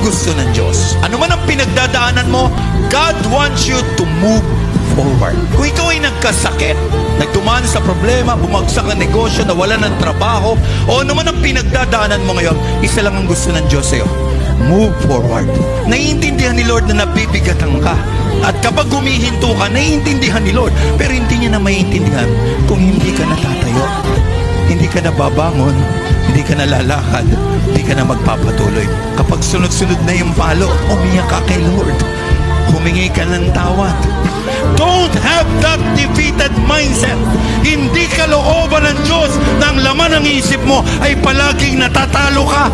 gusto ng Diyos. Ano man ang pinagdadaanan mo, God wants you to move forward. Kung ikaw ay nagkasakit, nagdumaan sa problema, bumagsak ang negosyo, nawala ng trabaho, o ano man ang pinagdadaanan mo ngayon, isa lang ang gusto ng Diyos sa'yo. Move forward. Naiintindihan ni Lord na nabibigatan ka. At kapag humihinto ka, naiintindihan ni Lord. Pero hindi niya na maiintindihan kung hindi ka natatayo. Hindi ka na babangon, hindi ka na lalakad, hindi ka na magpapatuloy. Kapag sunod-sunod na yung palo, umiyak ka kay Lord. Humingi ka ng tawad. Don't have that defeated mindset. Hindi kalooban ng Diyos na ang laman ng isip mo ay palaging natatalo ka.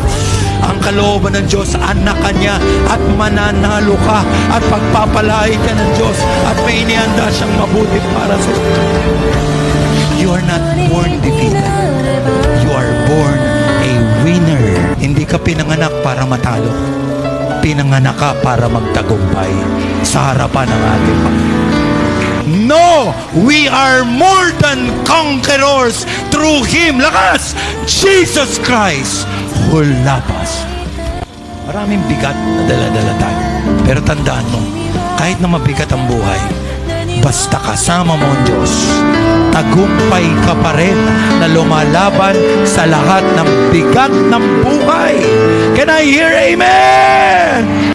Ang kalooban ng Diyos, anak ka niya at mananalo ka at pagpapalain ka ng Diyos at may inihanda siyang mabuti para sa iyo. You are not born defeated. You are born a winner. Hindi ka pinanganak para matalo. Pinanganak ka para magtagumpay sa harapan ng ating Panginoon. No! We are more than conquerors through Him. Lakas! Jesus Christ who loved us. Maraming bigat na dala-dala tayo. Pero tandaan mo, kahit na mabigat ang buhay, basta kasama mo ang Diyos, tagumpay ka pa rin na lumalaban sa lahat ng bigat ng buhay. Can I hear amen?